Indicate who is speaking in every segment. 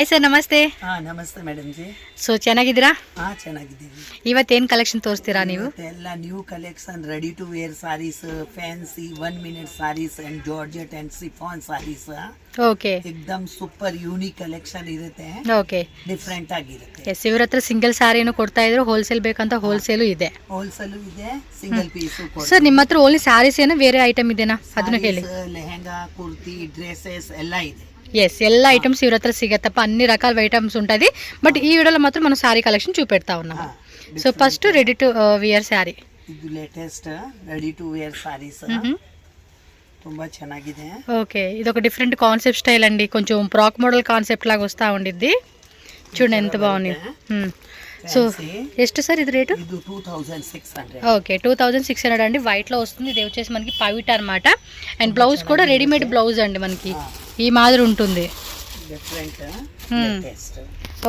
Speaker 1: Sir ನಮಸ್ತೆ.
Speaker 2: ನಮಸ್ತೆ madam G.
Speaker 1: So ಚೆನ್ನಾಗಿದ್ದೀರಾ?
Speaker 2: ಚೆನ್ನಾಗಿದ್ದೀವಿ.
Speaker 1: ಇವತ್ತೇನು ಕಲೆಕ್ಷನ್ ತೋರಿಸ್ತೀರಾ ನೀವು?
Speaker 2: ಎಲ್ಲ new collection, ready to wear sarees, fancy 1 minute sarees and georgette and chiffon sarees.
Speaker 1: Okay,
Speaker 2: एकदम ಸೂಪರ್ ಯೂನಿಕ್ ಕಲೆಕ್ಷನ್ ಇರುತ್ತೆ.
Speaker 1: ಓಕೆ,
Speaker 2: ಡಿಫರೆಂಟ್ ಆಗಿರುತ್ತೆ.
Speaker 1: ಎಸ್, ಇವ್ರ ಹತ್ರ ಸಿಂಗಲ್ ಸಾರಿನೂ ಕೊಡ್ತಾ ಇದ್ರು, ಹೋಲ್ಸೇಲ್ ಬೇಕಂತ ಹೋಲ್ಸೇಲು ಇದೆ.
Speaker 2: ಹೋಲ್ಸೇಲ್ ಇದೆ, ಸಿಂಗಲ್ ಪೀಸ್.
Speaker 1: ಸರ್ ನಿಮ್ಮ ಹತ್ರ ಓನ್ಲಿ ಸಾರೀಸ್ ಏನೋ ಬೇರೆ ಐಟಮ್ ಇದೆನಾ ಅದನ್ನ ಹೇಳಿ.
Speaker 2: లెహంగా, కుర్తీ, డ్రెస్సెస్ ಎಲ್ಲ ಇದೆ.
Speaker 1: ఎస్, ಎಲ್ಲ ఐటమ్స్ ఇవ్వర హత్ర సిగతప్ప అన్ని రకాల ఐటమ్స్ ఉంటుంది. బట్ ఈ వీడియోలో మాత్రం మనం సారీ కలెక్షన్ చూపెడతా ఉన్నాము. So first ready to wear sari.
Speaker 2: ಇದು latest ready to wear saris, ತುಂಬಾ ಚೆನ್ನಾಗಿದೆ.
Speaker 1: ఓకే, ఇది ఒక డిఫరెంట్ కాన్సెప్ట్ స్టైల్ అండి, కొంచెం ఫ్రాక్ మోడల్ కాన్సెప్ట్ లాగా వస్తూ ఉండిద్ది. చూడండి ఎంత బాగుంది. సో ಎಷ್ಟು సార్ ఇది రేటు?
Speaker 2: ಇದು 2600.
Speaker 1: ఓకే, 2600 అండి. వైట్లో వస్తుంది. ఇది వచ్చేసి మనకి పవిట అనమాట. అండ్ బ్లౌజ్ కూడా రెడీమేడ్ బ్లౌజ్ అండి, మనకి ఈ మాదిరి ఉంటుంది.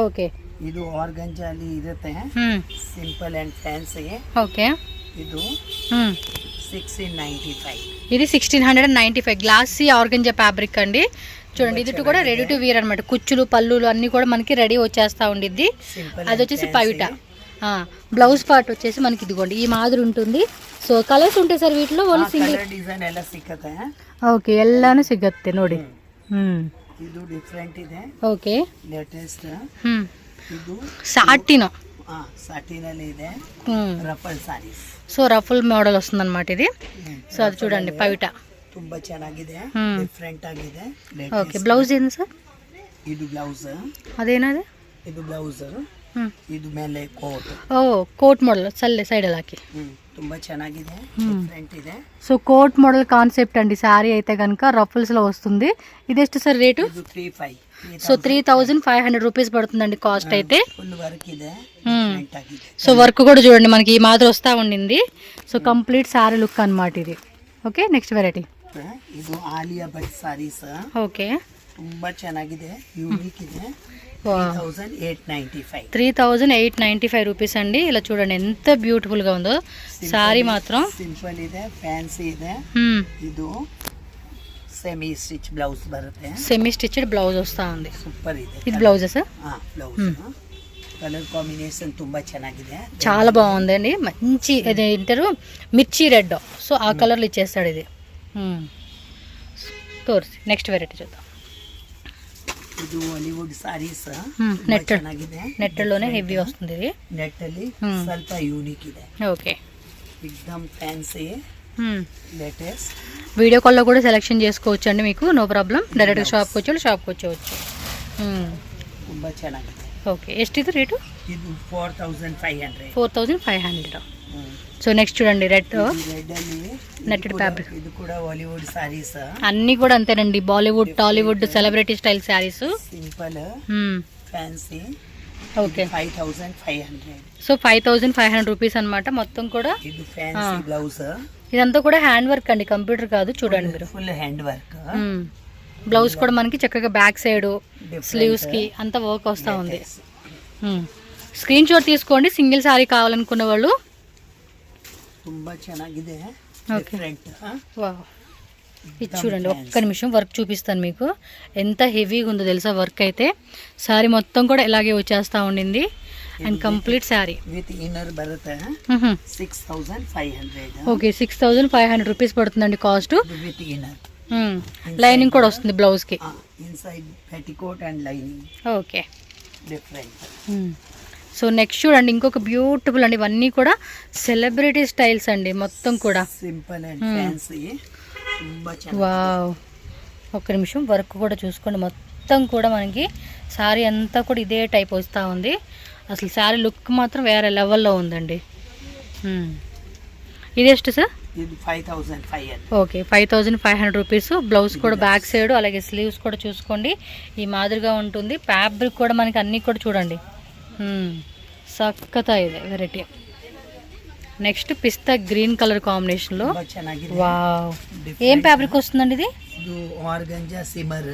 Speaker 1: ఓకే,
Speaker 2: ಇದು ಆರ್ಗಂಜಾ ಅಲ್ಲಿ ಇರುತ್ತೆ, ಸಿಂಪಲ್ ಅಂಡ್ ಫ್ಯಾನ್ಸಿ.
Speaker 1: ఓకే,
Speaker 2: ಇದು 1695.
Speaker 1: ఇది 1695 గ్లాసీ ఆర్గంజా ఫ్యాబ్రిక్ అండి. చూడండి, ఇది కూడా రెడీ టు వీర్ అనమాట. కుచ్చులు, పళ్ళులు అన్నీ కూడా మనకి రెడీ వచ్చేస్తూ ఉండిద్ది. అది వచ్చేసి పవిట. బ్లౌజ్ పార్ట్ వచ్చేసి మనకి ఇదిగోండి ఈ మాదిరి ఉంటుంది. సో కలర్స్ ఉంటాయి సార్ వీటిలో? ఓన్లీ సింగిల్
Speaker 2: ಡಿಸೈನ್ ಎಲ್ಲ ಸಿಕ್ಕತ್ತೆ.
Speaker 1: ಓಕೆ, ಎಲ್ಲಾನು ಸಿಗತ್ತೆ ನೋಡಿ.
Speaker 2: ಇದು ಡಿಫರೆಂಟ್ ಇದೆ.
Speaker 1: Okay,
Speaker 2: latest. ಇದು
Speaker 1: సాటిన్.
Speaker 2: సాటిన్ ಅಲ್ಲಿ ಇದೆ, ruffle saris.
Speaker 1: So ruffle model వస్తుంది అనమాట ఇది. సో అది చూడండి పవిట,
Speaker 2: ತುಂಬಾ ಚೆನ್ನಾಗಿದೆ, ಡಿಫರೆಂಟ್ ಆಗಿದೆ.
Speaker 1: ఓకే, బ్లౌజ్ ఏంది సార్?
Speaker 2: ಇದು ಬ್ಲೌಸ್.
Speaker 1: అదేనాది?
Speaker 2: ಇದು ಬ್ಲೌಸ್. ಇದು ಮೇಲೆ ಕೋಟ್.
Speaker 1: ఓ, కోట్ మోడల్ సల్లే సైడ్ అలాకి.
Speaker 2: ತುಂಬಾ ಚೆನ್ನಾಗಿದೆ, ಡಿಫರೆಂಟ್ ಇದೆ.
Speaker 1: సో కోట్ మోడల్ కాన్సెప్ట్ అండి. సారీ అయితే కనుక రఫుల్స్ లో వస్తుంది. ఇది ಎಷ್ಟು సార్ రేటు?
Speaker 2: ಇದು 35.
Speaker 1: సో 3500 రూపీస్ పడుతుందండి కాస్ట్ అయితే.
Speaker 2: ఫుల్ వర్క్ ಇದೆ, ಡಿಫರೆಂಟ್ ಆಗಿದೆ.
Speaker 1: సో వర్క్ కూడా చూడండి మనకి ఈ మాదిరి వస్తూ ఉండింది. సో కంప్లీట్ సారీ లుక్ అన్నమాట ఇది. Okay, next variety.
Speaker 2: ಇದು ಆಲಿಯಾ ಭಟ್ ಸಾರೀಸ್.
Speaker 1: ఓకే,
Speaker 2: ತುಂಬಾ ಚೆನ್ನಾಗಿದೆ, ಯೂನಿಕ್ ಇದೆ.
Speaker 1: 3895 రూపీస్ అండి. ఇలా చూడండి ఎంత బ్యూటిఫుల్ గా ఉందో సారీ మాత్రం.
Speaker 2: సింపుల్ ಇದೆ, ಫ್ಯಾನ್ಸಿ ಇದೆ. ಇದು సెమీ స్టిచ్ బ్లౌజ్ బರುತ್ತೆ.
Speaker 1: సెమీ స్టిచ్డ్ బ్లౌజ్ వస్తా ఉంది.
Speaker 2: సూపర్ ಇದೆ.
Speaker 1: ఇది blouse sir?
Speaker 2: Blouse. Colour combination ತುಂಬಾ ಚೆನ್ನಾಗಿದೆ,
Speaker 1: చాలా బాగుందండి. మంచి ఇది ఏంటారు, మిర్చి రెడ్. సో ఆ కలర్లు ఇచ్చేస్తాడు ఇది. తోర్సి నెక్స్ట్ వెరైటీ చూద్దాం.
Speaker 2: ಇದು ಹಾಲಿವುಡ್ ಸಾರೀಸ್.
Speaker 1: నెట్టలోనే హెవీ వస్తుంది ఇది.
Speaker 2: నెట్ ಅಲ್ಲಿ ಸ್ವಲ್ಪ యూనిక్ ಇದೆ.
Speaker 1: ఓకే,
Speaker 2: ఎక్దమ్ ఫ్యాన్సీ, లేటెస్ట్.
Speaker 1: వీడియో కాల్లో కూడా సెలెక్షన్ చేసుకోవచ్చు అండి మీకు, నో ప్రాబ్లం. డైరెక్ట్గా షాప్కి వచ్చేవచ్చు.
Speaker 2: ತುಂಬಾ ಚೆನ್ನಾಗಿದೆ.
Speaker 1: ఓకే, ಎಷ್ಟು ಇದು ರೇಟು?
Speaker 2: ಇದು 4500.
Speaker 1: 4500. సో నెక్స్ట్ చూడండి, రెడ్ నెట్టెడ్ ఫ్యాబ్రిక్.
Speaker 2: ఇది కూడా బాలీవుడ్ సారీస్.
Speaker 1: అన్ని కూడా అంతేనండి, Bollywood, Tollywood, celebrity style saris.
Speaker 2: Simple, fancy.
Speaker 1: Okay,
Speaker 2: 5500.
Speaker 1: So 5500 rupees అనమాట మొత్తం కూడా.
Speaker 2: ఇది ఫ్యాన్సీ బ్లౌజ్.
Speaker 1: ఇదంతా కూడా హ్యాండ్ వర్క్ అండి, కంప్యూటర్ కాదు. చూడండి మీరు,
Speaker 2: ఫుల్ హ్యాండ్ వర్క్.
Speaker 1: బ్లౌజ్ కూడా మనకి చక్కగా బ్యాక్ సైడ్ స్లీవ్స్ కి అంతా వర్క్ వస్తూ ఉంది. స్క్రీన్ షాట్ తీసుకోండి సింగిల్ సారీ కావాలనుకున్న వాళ్ళు.
Speaker 2: ತುಂಬಾ ಚೆನ್ನಾಗಿದೆ, ಡಿಫరెಂಟ್.
Speaker 1: ఇది చూడండి, ఒక్క నిమిషం వర్క్ చూపిస్తాను మీకు. ఎంత హెవీగా ఉందో తెలుసా వర్క్ అయితే. సారీ మొత్తం కూడా ఇలాగే వచ్చేస్తూ ఉండింది. And complete sari
Speaker 2: with inner బರುತ್ತೆ. 6500.
Speaker 1: ఓకే, 6500 రూపీస్ పడుతుందండి కాస్ట్.
Speaker 2: విత్ ఇన్నర్,
Speaker 1: లైనింగ్ కూడా వస్తుంది బ్లౌజ్ కి.
Speaker 2: Inside petticoat and lining.
Speaker 1: Okay,
Speaker 2: different.
Speaker 1: So next చూడండి, ఇంకొక బ్యూటిఫుల్ అండి. ఇవన్నీ కూడా సెలబ్రిటీ స్టైల్స్ అండి మొత్తం కూడా.
Speaker 2: Simple and fancy.
Speaker 1: వావ్, ఒక్క నిమిషం వర్క్ కూడా చూసుకోండి. మొత్తం కూడా మనకి సారీ అంతా కూడా ఇదే టైప్ వస్తూ ఉంది. అసలు సారీ లుక్ మాత్రం వేరే లెవెల్లో ఉందండి. ఇది ಎಷ್ಟು సార్?
Speaker 2: 5500.
Speaker 1: Okay, 5500 rupees. బ్లౌజ్ కూడా బ్యాక్ సైడ్ అలాగే స్లీవ్స్ కూడా చూసుకోండి ఈ మాదిరిగా ఉంటుంది. ఫ్యాబ్రిక్ కూడా మనకి అన్నీ కూడా చూడండి సక్కతా ಇದೆ వెరైటీ. నెక్స్ట్ పిస్తా గ్రీన్ కలర్ కాంబినేషన్ లో. వావ్, ఏం ఫ్యాబ్రిక్ వస్తుందండి ఇది?
Speaker 2: ಇದು ಆರ್ಗಂಜಾ ಸಿಮರ್,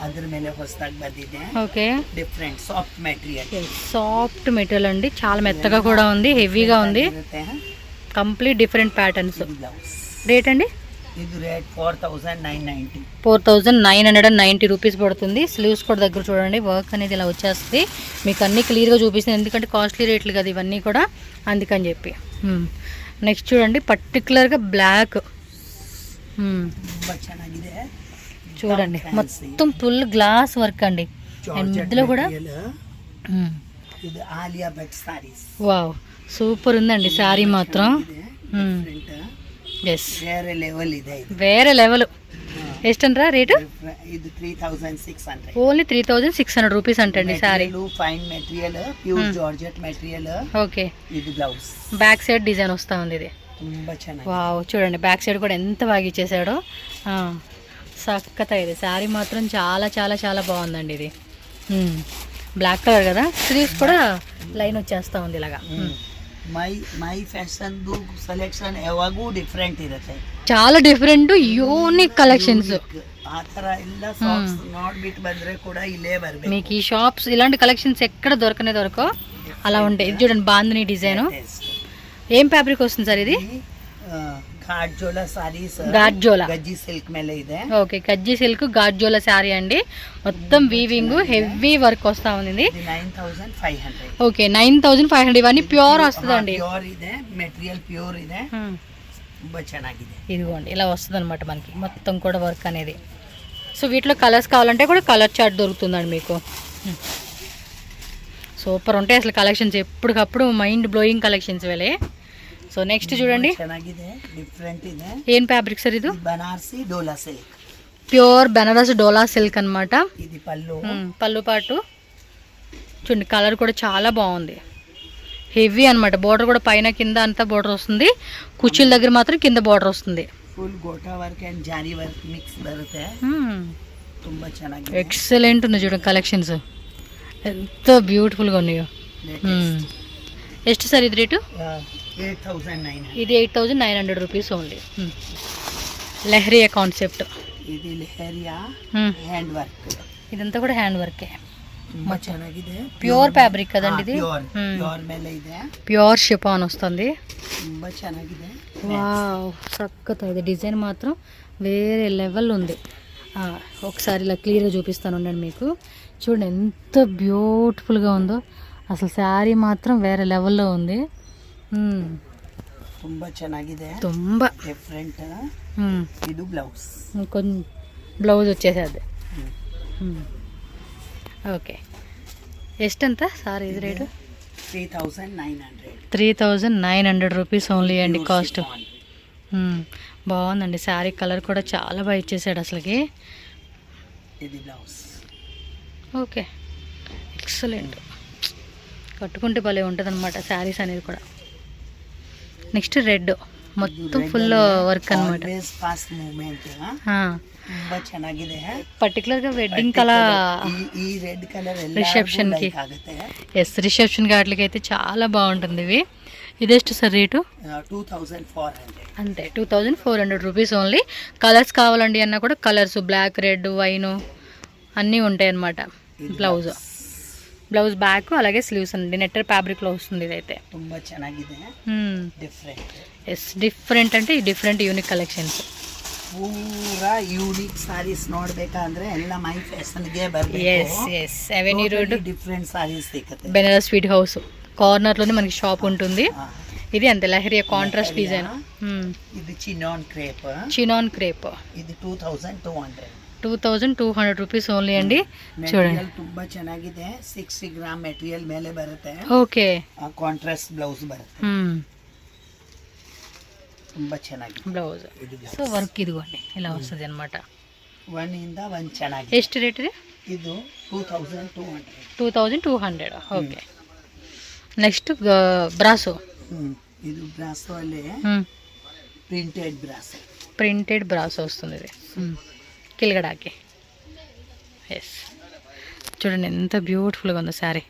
Speaker 2: ಅದರ ಮೇಲೆ ಹೊಸದಾಗಿ ಬಂದಿದೆ.
Speaker 1: Okay,
Speaker 2: different soft material.
Speaker 1: Soft material అండి, చాలా మెత్తగా కూడా ఉంది, హెవీగా ఉంది. Complete different patterns. రేట్ అండి?
Speaker 2: ಇದು ರೇಟ್ 4990.
Speaker 1: 4990 రూపీస్ పడుతుంది. స్లీవ్స్ కూడా దగ్గర చూడండి, వర్క్ అనేది ఇలా వచ్చేస్తుంది. మీకు అన్నీ క్లియర్గా చూపిస్తుంది, ఎందుకంటే కాస్ట్లీ రేట్లు కదా ఇవన్నీ కూడా, అందుకని చెప్పి. నెక్స్ట్ చూడండి, పర్టికులర్గా బ్లాక్
Speaker 2: ತುಂಬಾ ಚೆನ್ನಾಗಿದೆ.
Speaker 1: చూడండి, మొత్తం ఫుల్ గ్లాస్ వర్క్ అండి. అండ్ మధ్యలో కూడా
Speaker 2: ఇది ఆలియా భట్ సారీస్.
Speaker 1: వావ్, సూపర్ ఉందండి శారీ మాత్రం. ఎస్,
Speaker 2: వేరే లెవెల్ ಇದೆ.
Speaker 1: వేరే లెవెల్. ఎస్టంట్రా రేటు?
Speaker 2: ఇది 3600.
Speaker 1: ఓన్లీ 3600 రూపీస్ అంటండి sari.
Speaker 2: Fine material, pure georgette material.
Speaker 1: Okay,
Speaker 2: ఇది బ్లౌజ్.
Speaker 1: బ్యాక్ సైడ్ డిజైన్ వస్తా ఉంది ఇది.
Speaker 2: ತುಂಬಾ ಚೆನ್ನಾಗಿ.
Speaker 1: వావ్, చూడండి బ్యాక్ సైడ్ కూడా ఎంత బాగా ఇచ్చేసాడో. సక్కత ఇది శారీ మాత్రం చాలా చాలా చాలా బాగుందండి ఇది. బ్లాక్ కలర్ కదా, స్లీవ్స్ కూడా లైన్ వచ్చేస్తా ఉంది ఇలాగా.
Speaker 2: మై ఫ్యాషన్ సెలెಕ್ಷನ್ ಯಾವಾಗೂ ಡಿಫರೆಂಟ್ ಇರುತ್ತೆ,
Speaker 1: చాలా డిఫరెంట్ యూనిక్ కలెక్షన్స్.
Speaker 2: ಆ ತರ ಎಲ್ಲ ಸಾಕ್ಸ್ ನೋಡ್ಬಿಟ್ಟು ಬಂದ್ರೆ ಕೂಡ ಇಲ್ಲೇ ಬರ್ಬೇಕು.
Speaker 1: మీకు ఈ షాప్స్ ఇలాంటి కలెక్షన్స్ ఎక్కడ దొరకో అలా ఉంటాయి. ఇది చూడండి, బాందిని డిజైన్. ఏం ఫ్యాబ్రిక్ వస్తుంది సార్ ఇది?
Speaker 2: ఘాట్జోలా సారీస్.
Speaker 1: ఘాట్జోలా
Speaker 2: గజ్జి సిల్క్ ಮೇಲೆ ಇದೆ.
Speaker 1: ఓకే, గజ్జి సిల్క్ ఘాట్జోలా శారీ అండి. మొత్తం వీవింగ్, హెవీ వర్క్ వస్తా ఉంది.
Speaker 2: 9500.
Speaker 1: ఓకే, 9500. ఇవన్నీ ప్యూర్ వస్తుందండి.
Speaker 2: ప్యూర్ ಇದೆ, మెటీరియల్ ప్యూర్ ಇದೆ. ತುಂಬಾ ಚೆನ್ನಾಗಿದೆ.
Speaker 1: ఇదిగోండి, ఇలా వస్తుంది అనమాట మనకి మొత్తం కూడా వర్క్ అనేది. సో వీటిలో కలర్స్ కావాలంటే కూడా కలర్ చార్ట్ దొరుకుతుందండి మీకు. సూపర్ ఉంటాయి అసలు కలెక్షన్స్, ఎప్పటికప్పుడు మైండ్ బ్లోయింగ్ కలెక్షన్స్ వేలే. సో నెక్స్ట్ చూడండి,
Speaker 2: ಚೆನ್ನಾಗಿದೆ, ಡಿಫರೆಂಟ್ ಇದೆ.
Speaker 1: ఏం ఫ్యాబ్రిక్ సార్ ఇది?
Speaker 2: బనారసి డోలా సిల్క్.
Speaker 1: ప్యూర్ బనారస్ డోలా సిల్క్ అన్నమాట.
Speaker 2: ఇది పళ్ళు.
Speaker 1: పళ్ళు పాటు చూడండి, కలర్ కూడా చాలా బాగుంది, హెవీ అన్నమాట. బోర్డర్ కూడా పైన కింద అంతా బోర్డర్ వస్తుంది, కుర్చీల దగ్గర మాత్రం కింద బోర్డర్ వస్తుంది.
Speaker 2: ఫుల్ గోటా వర్క్ అండ్ జారీ వర్క్ మిక్స్ బರುತ್ತೆ. ತುಂಬಾ ಚೆನ್ನಾಗಿದೆ,
Speaker 1: ఎక్సలెంట్ ఉంది చూడండి కలెక్షన్స్, ఎంత బ్యూటిఫుల్గా ఉన్నాయో. ಎಷ್ಟು సార్ ఇది రేటు?
Speaker 2: 8900.
Speaker 1: ఇది 8900 రూపీస్ ఓన్లీ. లెహరియా కాన్సెప్ట్.
Speaker 2: ఇది లెహరియా హ్యాండ్ వర్క్.
Speaker 1: ఇదంతా కూడా హ్యాండ్ వర్కే.
Speaker 2: ತುಂಬಾ ಚೆನ್ನಾಗಿದೆ,
Speaker 1: ప్యూర్ ఫ్యాబ్రిక్ కదండి ఇది.
Speaker 2: ಪ್ಯೂರ್ ಮೇಲೆ ಇದೆ,
Speaker 1: ప్యూర్ షిఫాన్ వస్తుంది.
Speaker 2: ತುಂಬಾ ಚೆನ್ನಾಗಿದೆ.
Speaker 1: వావ్, సక్కత ఇది డిజైన్ మాత్రం వేరే లెవెల్ ఉంది. ఒకసారి ఇలా క్లియర్గా చూపిస్తాను ఉండండి మీకు. చూడండి ఎంత బ్యూటిఫుల్గా ఉందో అసలు, శారీ మాత్రం వేరే లెవెల్లో ఉంది.
Speaker 2: ತುಂಬಾ ಚೆನ್ನಾಗಿದೆ,
Speaker 1: ತುಂಬಾ
Speaker 2: ಡಿಫರೆಂಟ್. ಇದು ಬ್ಲೌಸ್,
Speaker 1: కొంచెం బ్లౌజ్ వచ్చేసేది. ఓకే, ఎಷ್ಟంత సార్ ఇది రేటు?
Speaker 2: 3900.
Speaker 1: 3900 రూపీస్ ఓన్లీ అండి కాస్ట్. బాగుందండి శారీ, కలర్ కూడా చాలా బాగా ఇచ్చేసాడు అసలుకి.
Speaker 2: ఇది బ్లౌజ్.
Speaker 1: Okay, excellent. కట్టుకుంటే భలే ఉంటుంది అనమాట శారీస్ అనేది కూడా. నెక్స్ట్ రెడ్, మొత్తం ఫుల్ వర్క్ అనమాట.
Speaker 2: ತುಂಬಾ ಚೆನ್ನಾಗಿದೆ.
Speaker 1: పర్టికులర్గా వెడ్డింగ్ కలర్,
Speaker 2: ఈ రెడ్ కలర్
Speaker 1: రిసెప్షన్కి. ఎస్, రిసెప్షన్కి వాటికి అయితే చాలా బాగుంటుంది ఇవి. ఇదెಷ್ಟು సార్ రేటు?
Speaker 2: 2400.
Speaker 1: అంతే, 2400 రూపీస్ ఓన్లీ. కలర్స్ కావాలండి అన్నా కూడా కలర్స్, బ్లాక్, రెడ్, వైన్ అన్నీ ఉంటాయి అన్నమాట. బ్లౌజ్ బ్యాక్ అలాగే స్లీవ్స్ అండి, నెట్టర్ ఫ్యాబ్రిక్లో వస్తుంది ఇదైతే.
Speaker 2: ತುಂಬಾ ಚೆನ್ನಾಗಿದೆ, ಡಿಫರೆಂಟ್.
Speaker 1: ఎస్, డిఫరెంట్ అంటే డిఫరెంట్ యూనిక్ కలెక్షన్స్.
Speaker 2: ಪೂರಾ ಯೂನಿಕ್ ಸಾರೀಸ್ ನೋಡ್ಬೇಕಂದ್ರೆ ಎಲ್ಲ ಮೈ ಫ್ಯಾಷನ್ಗೆ ಬರಬೇಕು.
Speaker 1: Yes yes, avenue road
Speaker 2: different saris సిక్కుతాయి.
Speaker 1: బెనారస్ స్వీట్ హౌస్ కార్నర్లోనే మనకి షాప్ ఉంటుంది. ఇది అంతే, లహరియా కాంట్రాస్ట్ డిజైన్.
Speaker 2: ఇది చినాన్ క్రేప్.
Speaker 1: Chinon crepe.
Speaker 2: ఇది 2200.
Speaker 1: 2200 రూపీస్ ఓన్లీ అండి. చూడండి,
Speaker 2: ತುಂಬಾ ಚೆನ್ನಾಗಿದೆ. 60 ಗ್ರಾಮ್ ಮೆಟೀರಿಯಲ್ ಮೇಲೆ ಬರುತ್ತೆ.
Speaker 1: ఓకే,
Speaker 2: ಕಾಂಟ್ರಾಸ್ಟ್ ಬ್ಲೌಸ್ ಬರುತ್ತೆ. ತುಂಬಾ ಚೆನ್ನಾಗಿದೆ
Speaker 1: బ్లౌజ్. సో వర్క్ ఇదిగోండి ఇలా వస్తుంది అనమాట.
Speaker 2: 1 ಇಂದ 1 ಚೆನ್ನಾಗಿದೆ.
Speaker 1: ಎಷ್ಟು ರೇಟ್ ಇದೆ?
Speaker 2: ಇದು 2200.
Speaker 1: 2200. Okay, next brasso.
Speaker 2: ఇది బ్రాసో అల్లే ప్రింటెడ్ బ్రాసో.
Speaker 1: ప్రింటెడ్ బ్రాసో వస్తుంది ఇది కిల్గడాకి. ఎస్, చూడండి ఎంత బ్యూటిఫుల్గా ఉందో శారీ,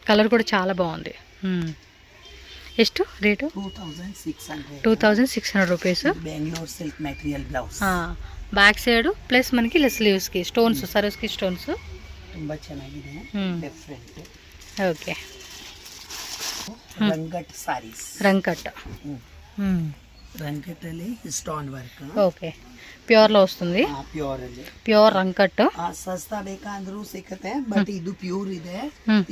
Speaker 1: కలర్ కూడా చాలా బాగుంది. ಎಷ್ಟು rate? 2600 rupees.
Speaker 2: Bengaluru silk material blouse.
Speaker 1: Back side plus మనకి ఇలా స్లీవ్స్కి స్టోన్స్, సరోస్కి స్టోన్స్.
Speaker 2: ತುಂಬಾ ಚೆನ್ನಾಗಿದೆ, ಡಿಫರೆಂಟ್.
Speaker 1: ఓకే,
Speaker 2: రంగట్ సారీస్.
Speaker 1: రంగట్.
Speaker 2: ರಂಕಟ್ಟಲ್ಲಿ ಸ್ಟೋನ್ ವರ್ಕ್
Speaker 1: ಓಕೆ ಪ್ಯೂರ್లో వస్తుంది
Speaker 2: ಪ್ಯೂರ್ ಅಲ್ಲಿ
Speaker 1: ಪ್ಯೂರ್ ರಂಕಟ್
Speaker 2: ಸಸ್ತಾ ಬೇಕಂದ್ರೂ ಸಿಕ್ಕತ್ತೆ ಬಟ್ ಇದು ಪ್ಯೂರ್ ಇದೆ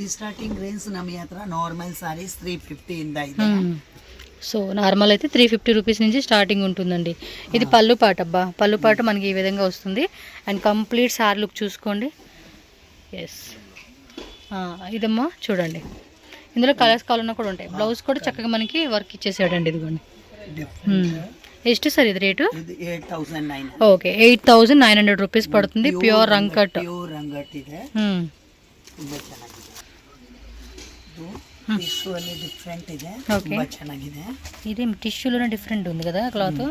Speaker 2: ಈ ಸ್ಟಾರ್ಟಿಂಗ್ ರೇಂಜ್ ನಮ್ಮ ಹತ್ರ ನಾರ್ಮಲ್ ಸಾರೀಸ್ 350 ಇಂದ ಇದೆ
Speaker 1: సో నార్మల్ అయితే 350 రూపీస్ నుంచి స్టార్టింగ్ ఉంటుందండి ఇది పళ్ళు పాట అబ్బా పళ్ళు పాట మనకి ఈ విధంగా వస్తుంది అండ్ కంప్లీట్ సారీ లుక్ చూసుకోండి ఎస్ ఇదమ్మా చూడండి ఇందులో కలర్స్ కావాలన్నా కూడా ఉంటాయి బ్లౌజ్ కూడా చక్కగా మనకి వర్క్ ఇచ్చేసాడండి ఇదిగోండి ಎಷ್ಟು ಸರ್ ಇದು ರೇಟು
Speaker 2: 8,900
Speaker 1: ಓಕೆ 8,900 ರೂಪೀಸ್ ಪಡುತ್ತದೆ ಪ್ಯೂರ್ ರಂಕಟ್
Speaker 2: ಪ್ಯೂರ್ ರಂಗಟ್ ಇದೆ ತುಂಬಾ ಚೆನ್ನಾಗಿದೆ ಟಿಶ್ಯೂ ಅಲ್ಲಿ ಡಿಫರೆಂಟ್ ಇದೆ ತುಂಬಾ ಚೆನ್ನಾಗಿದೆ
Speaker 1: ఇది టిష్యూలోనే డిఫరెంట్ ఉంది కదా క్లాత్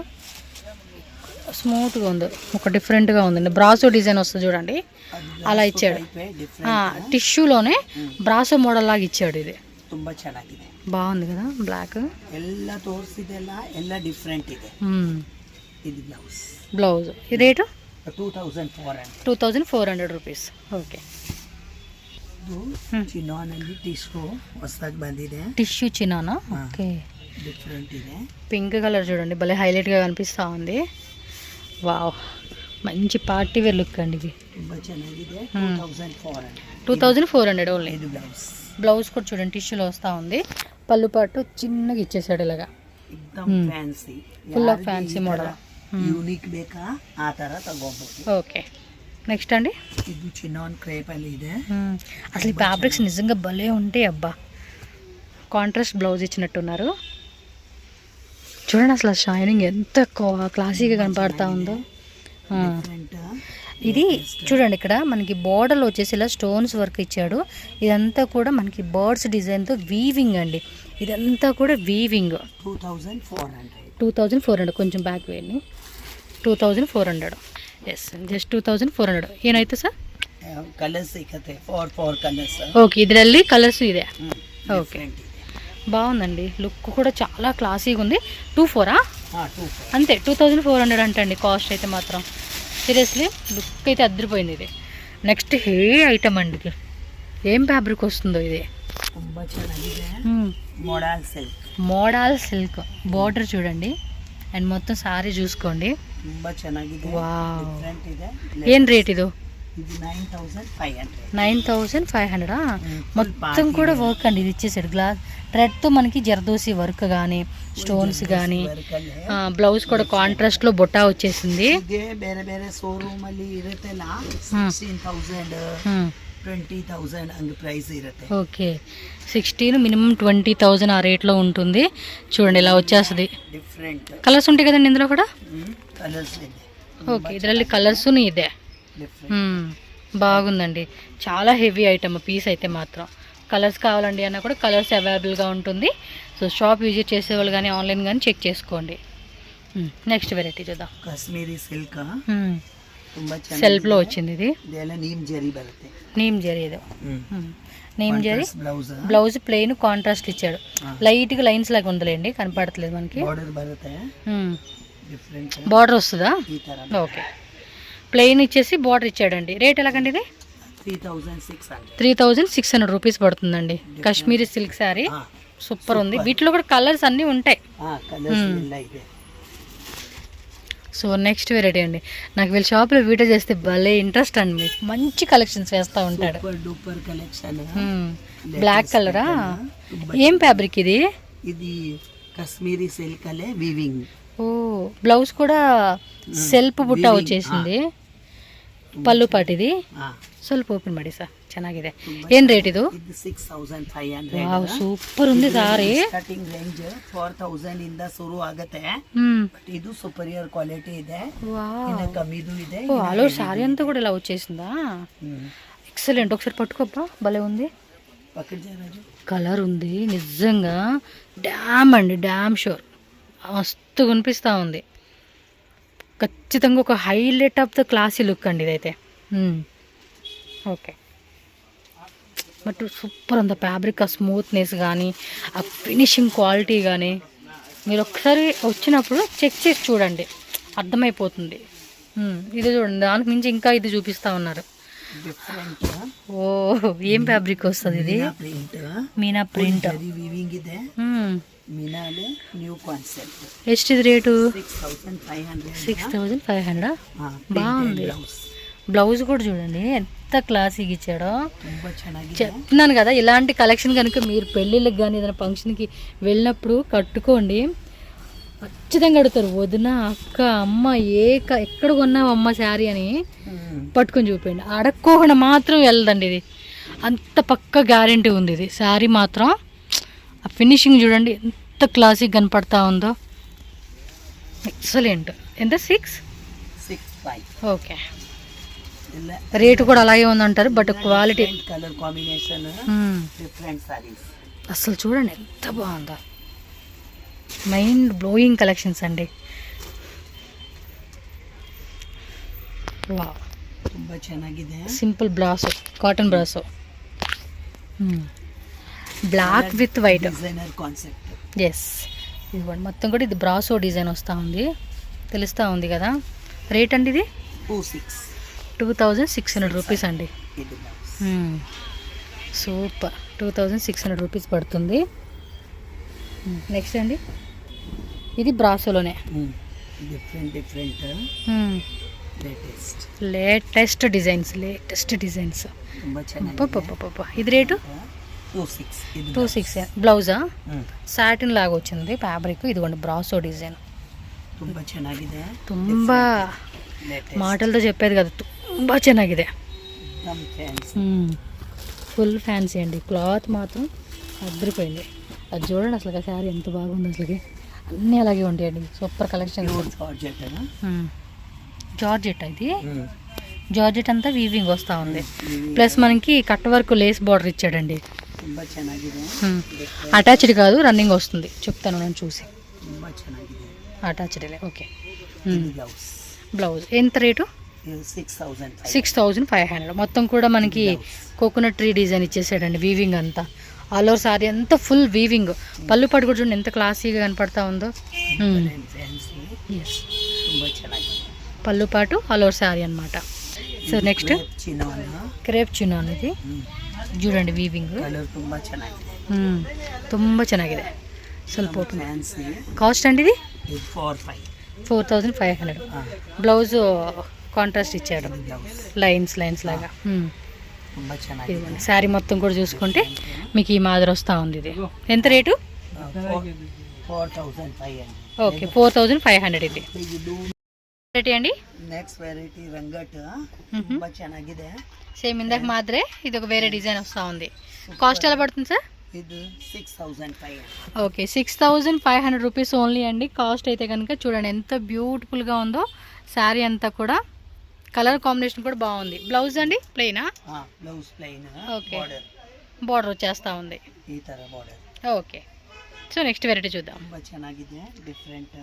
Speaker 1: స్మూత్గా ఉంది ఒక డిఫరెంట్గా ఉందండి బ్రాసో డిజైన్ వస్తుంది చూడండి అలా ఇచ్చాడు టిష్యూలోనే బ్రాసో మోడల్ లాగా ఇచ్చాడు ఇది
Speaker 2: ತುಂಬಾ ಚೆನ್ನಾಗಿದೆ
Speaker 1: బాగుంది కదా బ్లాక్
Speaker 2: ಎಲ್ಲ ತೋರಿಸಿದೆಲ್ಲ ಎಲ್ಲ ಡಿಫರೆಂಟ್ ಇದೆ ಇದು
Speaker 1: బ్లౌజ్ ఈ రేటు
Speaker 2: 2,400
Speaker 1: రూపీస్ ఓకే
Speaker 2: ಇದು ಚಿನಾನಲ್ಲಿ ಟಿಶ್ಯೂ ಹೊಸದಾಗಿ ಬಂದಿದೆ
Speaker 1: టిష్యూ చినానా ఓకే
Speaker 2: ಡಿಫರೆಂಟ್ ಇದೆ
Speaker 1: పింక్ కలర్ చూడండి భలే హైలైట్గా కనిపిస్తూ ఉంది వావ్ మంచి పార్టీ వేర్ లుక్ అండి ఇది
Speaker 2: ತುಂಬಾ ಚೆನ್ನಾಗಿದೆ
Speaker 1: 2,400 ఓన్లీ
Speaker 2: ಇದು ಬ್ಲೌಸ್
Speaker 1: బ్లౌజ్ కూడా చూడండి టిష్యూలో వస్తూ ఉంది పళ్ళు పాటు చిన్నగా ఇచ్చేసాడు ఇలాగా
Speaker 2: एकदम fancy
Speaker 1: full of fancy model
Speaker 2: unique ಬೇಕಾ ಆ ತರ ತಗೋಬಹುದು
Speaker 1: ఓకే నెక్స్ట్ అండి
Speaker 2: ಇದು ಚಿನಾನ್ ಕ್ರೇಪ್ ಅಲ್ಲಿ ಇದೆ
Speaker 1: అసలు ఈ ఫ్యాబ్రిక్స్ నిజంగా భలే ఉంటాయి అబ్బా కాంట్రాస్ట్ బ్లౌజ్ ఇచ్చినట్టున్నారు చూడండి అసలు షైనింగ్ ఎంత క్లాసీగా కనపడతా ఉందో ఇది చూడండి ఇక్కడ మనకి బోర్డర్లో వచ్చేసి ఇలా స్టోన్స్ వర్క్ ఇచ్చాడు ఇదంతా కూడా మనకి బర్డ్స్ డిజైన్తో వీవింగ్ అండి ఇదంతా కూడా వీవింగ్ 2,400 కొంచెం బ్యాక్ వేయండి 2,400 ఎస్ జస్ట్ 2,400 ಏನಾಯ್ತು ಸರ್
Speaker 2: ಕಲರ್ಸ್ ಸಿಕ್ಕತ್ತೆ 4 ಕಲರ್ಸ್
Speaker 1: ఓకే ಇದರಲ್ಲಿ కలర్స్ ಇದೆ ఓకే బాగుందండి లుక్ కూడా చాలా క్లాసీగా ఉంది 2,400 అంతే 2,400 అంటండి కాస్ట్ అయితే మాత్రం సీరియస్లీ లుక్ అయితే అద్దరిపోయింది ఇది నెక్స్ట్ హే ఐటమ్ అండి ఏం ఫ్యాబ్రిక్ వస్తుందో ఇది
Speaker 2: ತುಂಬಾ ಚೆನ್ನಾಗಿದೆ
Speaker 1: మోడల్ సిల్క్ బార్డర్ చూడండి అండ్ మొత్తం సారీ చూసుకోండి
Speaker 2: ತುಂಬಾ ಚೆನ್ನಾಗಿದೆ
Speaker 1: వావ్
Speaker 2: ಡಿಫರೆಂಟ್ ಇದೆ
Speaker 1: ఏం రేట్ ఇది
Speaker 2: ఇది
Speaker 1: 9,500 మొత్తం కూడా వర్క్ అండి ఇది ఇచ్చేసాడు గ్లాస్ థ్రెడ్తో మనకి జర్దోసి వర్క్ కానీ స్టోన్స్ కానీ బ్లౌజ్ కూడా కాంట్రాస్ట్లో బొట్టా వచ్చేసింది
Speaker 2: ಇದೆ ಬೇರೆ ಬೇರೆ ಶೋರೂಮ್ ಅಲ್ಲಿ ಇರುತ್ತೆಲ್ಲ 16,000 20,000 ಹಂಗ ಪ್ರೈಸ್ ಇರುತ್ತೆ
Speaker 1: ఓకే 16 మినిమం 20,000 ఆ రేట్లో ఉంటుంది చూడండి ఇలా వచ్చేస్తుంది
Speaker 2: ಡಿಫರೆಂಟ್
Speaker 1: కలర్స్ ఉంటాయి కదండి ఇందులో కూడా
Speaker 2: ಕಲರ್ಸ್ ಇದೆ
Speaker 1: ఓకే ಇದರಲ್ಲಿ కలర్స్ ಇದೆ బాగుందండి చాలా హెవీ ఐటమ్ పీస్ అయితే మాత్రం కలర్స్ కావాలండి అన్న కూడా కలర్స్ అవైలబుల్గా ఉంటుంది సో షాప్ విజిట్ చేసేవాళ్ళు కానీ ఆన్లైన్ కానీ చెక్ చేసుకోండి నెక్స్ట్ వెరైటీ చూద్దాం
Speaker 2: ಕಾಶ್ಮೀರಿ ಸಿಲ್ಕ್ ತುಂಬಾ ಚೆನ್ನಾಗಿ
Speaker 1: సెల్ఫ్లో వచ్చింది ఇది
Speaker 2: ಇದೆಲ್ಲ ನೀಮ್ ಜರಿ ಬರುತ್ತೆ
Speaker 1: నీమ్ జరీ ఇది neem zari
Speaker 2: blouse
Speaker 1: blouse plain contrast ఇచ్చాడు లైట్గా లైన్స్ లాగా ఉందిలేండి కనపడట్లేదు మనకి
Speaker 2: ಬಾರ್ಡರ್ ಬರುತ್ತೆ ಡಿಫರೆಂಟ್
Speaker 1: బార్డర్ వస్తుందా
Speaker 2: ಈ ತರ
Speaker 1: ఓకే ప్లెయిన్ ఇచ్చేసి బార్డర్ ఇచ్చాడండి రేట్ ఎలాగండి ఇది
Speaker 2: 3,600
Speaker 1: రూపీస్ పడుతుందండి కాశ్మీరీ సిల్క్ శారీ సూపర్ ఉంది వీటిలో కూడా కలర్స్ అన్నీ ఉంటాయి
Speaker 2: కలర్స్ ಎಲ್ಲ ಇದೆ
Speaker 1: సో నెక్స్ట్ వెరైటీ అండి నాకు వీళ్ళ షాప్లో వీడియో చేస్తే భలే ఇంట్రెస్ట్ అండి మీకు మంచి కలెక్షన్స్ వేస్తూ ఉంటాడు
Speaker 2: సూపర్ డూపర్ కలెక్షన్
Speaker 1: బ్లాక్ కలరా ఏం ఫ్యాబ్రిక్ ఇది
Speaker 2: ఇది కాశ్మీరీ సిల్క్ అలే వీవింగ్
Speaker 1: ఓ బ్లౌజ్ కూడా సెల్ఫ్ బుట్ట వచ్చేసింది ಪಲ್ಲು ಪಾಟ್ ಇದೆ ಸ್ವಲ್ಪ ಓಪನ್ ಮಾಡಿ ಸರ್ ಚೆನ್ನಾಗಿದೆ ಏನು ರೇಟ್ ಇದು
Speaker 2: 6,500
Speaker 1: ವಾವ್ ಸೂಪರ್ ఉంది సారీ
Speaker 2: ಸ್ಟಾರ್ಟಿಂಗ್ ರೇಂಜ್ 4,000 ಇಂದ ಶುರು ಆಗುತ್ತೆ ಬಟ್ ಇದು ಸುಪೀರಿಯರ್ ಕ್ವಾಲಿಟಿ ಇದೆ
Speaker 1: వావ్
Speaker 2: ಇನ್ನ ಕಮ್ಮಿದು ಇದೆ
Speaker 1: ఓ ఆల్ ఓవర్ సారీ అంతా కూడా ఇలా వచ్చేసిందా ఎక్సలెంట్ ఒకసారి పట్టుకోబ్బా భలే ఉంది
Speaker 2: పక్కన జరాజు
Speaker 1: కలర్ ఉంది నిజంగా డ్యామ్ అండి డ్యామ్ షూర్ మస్తు కనిపిస్తూ ఉంది ఖచ్చితంగా ఒక highlight of the classy look అండి ఇదైతే ఓకే బట్ సూపర్ ఉంది ఫ్యాబ్రిక్ ఆ స్మూత్నెస్ కానీ ఆ ఫినిషింగ్ క్వాలిటీ కానీ మీరు ఒకసారి వచ్చినప్పుడు చెక్ చేసి చూడండి అర్థమైపోతుంది ఇది చూడండి దానికి మించి ఇంకా ఇది చూపిస్తూ ఉన్నారు ఓ ఏం ఫ్యాబ్రిక్ వస్తుంది ఇది మీనా ప్రింట్
Speaker 2: వీవింగ్ ಇದೆ ಮಿನಾಲೆ ನ್ಯೂ ಕಾನ್ಸೆಪ್ಟ್
Speaker 1: ಎಷ್ಟಿದೆ ರೇಟು?
Speaker 2: 6500.
Speaker 1: 6500. బాగుంది. బ్లౌజ్ కూడా చూడండి ఎంత క్లాసీగా ఇచ్చాడో.
Speaker 2: ತುಂಬಾ ಚೆನ್ನಾಗಿದೆ.
Speaker 1: చెప్తున్నాను కదా, ఇలాంటి కలెక్షన్ కనుక మీరు పెళ్ళిళ్ళకి కానీ ఏదైనా ఫంక్షన్కి వెళ్ళినప్పుడు కట్టుకోండి, ఖచ్చితంగా అడుగుతారు వదిన అక్క అమ్మ ఎక్కడ కొన్నావు అమ్మ శారీ అని పట్టుకొని చూపండి. అడక్కోకుండా మాత్రం వెళ్ళదండి, ఇది అంత పక్క గ్యారెంటీ ఉంది. ఇది శారీ మాత్రం ఆ ఫినిషింగ్ చూడండి ఎంత క్లాసిక్ కనపడతా ఉందో, ఎక్సలెంట్. ఎంత?
Speaker 2: 65.
Speaker 1: ఓకే. రేటు కూడా అలాగే ఉందంటారు, but quality
Speaker 2: colour combination different sarees
Speaker 1: అసలు చూడండి ఎంత బాగుందో. మైండ్ బ్లోయింగ్ కలెక్షన్స్ అండి. వావ్,
Speaker 2: ತುಂಬಾ ಚೆನ್ನಾಗಿದೆ.
Speaker 1: సింపుల్ బ్రాసో, కాటన్ బ్రాసో, black with white
Speaker 2: designer concept.
Speaker 1: Yes, ఇదిగోండి మొత్తం కూడా ఇది బ్రాసో డిజైన్ వస్తూ ఉంది, తెలుస్తూ ఉంది కదా. రేట్ అండి ఇది 2600 రూపీస్ అండి. సూపర్, 2600 రూపీస్ పడుతుంది. నెక్స్ట్ అండి, ఇది బ్రాసోలోనే
Speaker 2: డిఫరెంట్
Speaker 1: లేటెస్ట్ డిజైన్స్.
Speaker 2: ತುಂಬಾ ಚೆನ್ನಾಗಿದೆ.
Speaker 1: ఇది రేటు
Speaker 2: 26.
Speaker 1: 26. బ్లౌజా సాటిన్ లాగా వచ్చింది ఫ్యాబ్రిక్. ఇదిగోండి బ్రాసో డిజైన్,
Speaker 2: ತುಂಬಾ ಚೆನ್ನಾಗಿದೆ.
Speaker 1: ತುಂಬಾ మాటలతో చెప్పేది కదా, ತುಂಬಾ ಚೆನ್ನಾಗಿದೆ. ఫుల్ ఫ్యాన్సీ అండి. క్లాత్ మాత్రం అద్దరిపోయింది. అది చూడండి అసలు శారీ ఎంత బాగుంది, అసలుకి అన్నీ అలాగే ఉంటాయండి. Super collection. జార్జెట్, ఇది జార్జెట్ అంతా వీవింగ్ వస్తూ ఉంది, ప్లస్ మనకి కట్ వర్క్ లేస్ బార్డర్ ఇచ్చాడండి. అటాచ్డ్ కాదు, రన్నింగ్ వస్తుంది. చెప్తాను నేను చూసి. అటాచ్డ్. ఓకే. బ్లౌజ్ ఎంత రేటు? 6500. మొత్తం కూడా మనకి కోకోనట్ ట్రీ డిజైన్ ఇచ్చేసాడండి, వీవింగ్ అంతా ఆల్ ఓవర్ సారీ అంతా ఫుల్ వీవింగ్. పళ్ళు పట్టు కూడా చూడండి ఎంత క్లాసీగా కనపడతా ఉందో. పళ్ళు పాటు ఆల్ ఓవర్ సారీ అనమాట. సో నెక్స్ట్ క్రేప్ చినాన్, ఇది చూడండి వీవింగ్ ತುಂಬ ಚೆನ್ನಾಗಿದೆ. ಸ್ವಲ್ಪ కాస్ట్ అండి ఇది 4500. బ్లౌజ్ కాంట్రాస్ట్ ఇచ్చాడు, లైన్స్ లాగా. శారీ మొత్తం కూడా చూసుకుంటే మీకు ఈ మాదిరి వస్తూ ఉంది. ఇది ఎంత రేటు?
Speaker 2: 4500.
Speaker 1: ఓకే, 4500. ఇది వెరైటీ అండి.
Speaker 2: నెక్స్ట్ వెరైటీ రంగట్, ತುಂಬಾ ಚೆನ್ನಾಗಿದೆ.
Speaker 1: సేమ్ ఇందాక మాదిరే ఇది ఒక వేరే డిజైన్ వస్తూ ఉంది. కాస్ట్ ఎలా పడుతుంది సార్?
Speaker 2: ఇది 6500.
Speaker 1: ఓకే, 6500 రూపీస్ ఓన్లీ అండి. కాస్ట్ అయితే కనుక చూడండి ఎంత బ్యూటిఫుల్గా ఉందో. శారీ అంతా కూడా కలర్ కాంబినేషన్ కూడా బాగుంది. బ్లౌజ్ అండి ప్లెయినా?
Speaker 2: Blouse plain.
Speaker 1: ఓకే, బార్డర్ వచ్చేస్తూ ఉంది
Speaker 2: ಈ ತರ border.
Speaker 1: Okay. So next variety చూద్దాం.
Speaker 2: ತುಂಬಾ ಚೆನ್ನಾಗಿದೆ, ಡಿಫರೆಂಟ್.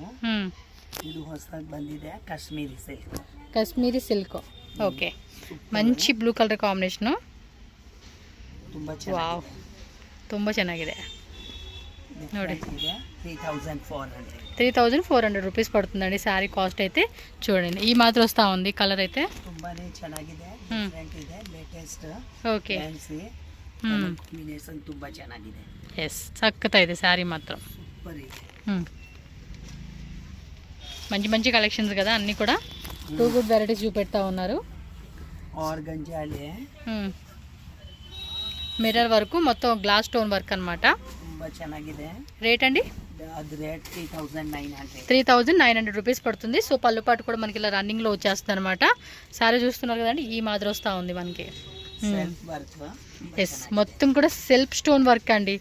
Speaker 2: ಇದು ಹೊಸದಾಗಿ ಬಂದಿದೆ, ಕಾಶ್ಮೀರಿ ಸಿಲ್ಕ್.
Speaker 1: ఓకే, మంచి బ్లూ కలర్ కాంబినేషన్.
Speaker 2: ತುಂಬಾ
Speaker 1: ವಾವ್, ತುಂಬ ಚೆನ್ನಾಗಿದೆ ನೋಡಿ. 3400 రూపీస్ పడుతుందండి శారీ కాస్ట్ అయితే. చూడండి ఈ మాత్రం వస్తూ ఉంది. కలర్ అయితే
Speaker 2: ತುಂಬಾನೇ ಚೆನ್ನಾಗಿದೆ, ಡಿಫರೆಂಟ್ ಇದೆ, లేటెస్ట్.
Speaker 1: ఓకే,
Speaker 2: కాంబినేషన్ ತುಂಬಾ ಚೆನ್ನಾಗಿದೆ.
Speaker 1: ఎస్, చక్కగా ಇದೆ శారీ మాత్రం.
Speaker 2: సూపర్ ಇದೆ.
Speaker 1: మంచి కలెక్షన్స్ కదా అన్నీ కూడా. 2 గుడ్ వెరైటీస్ చూపెడతా ఉన్నారు.
Speaker 2: ఆర్గంజాలే
Speaker 1: మిర్రర్ వరకు మొత్తం గ్లాస్ స్టోన్ వర్క్ అనమాట.
Speaker 2: ತುಂಬಾ ಚೆನ್ನಾಗಿದೆ.
Speaker 1: రేట్ అండి?
Speaker 2: అది రేట్ 3900.
Speaker 1: 3900 రూపీస్ పడుతుంది. సో పళ్ళు పాటు కూడా మనకి ఇలా రన్నింగ్లో వచ్చేస్తుంది అనమాట. సారీ చూస్తున్నారు కదండి, ఈ మాదిరి వస్తూ ఉంది మనకి. ఎస్, మొత్తం కూడా సెల్ఫ్ స్టోన్ వర్క్ అండి.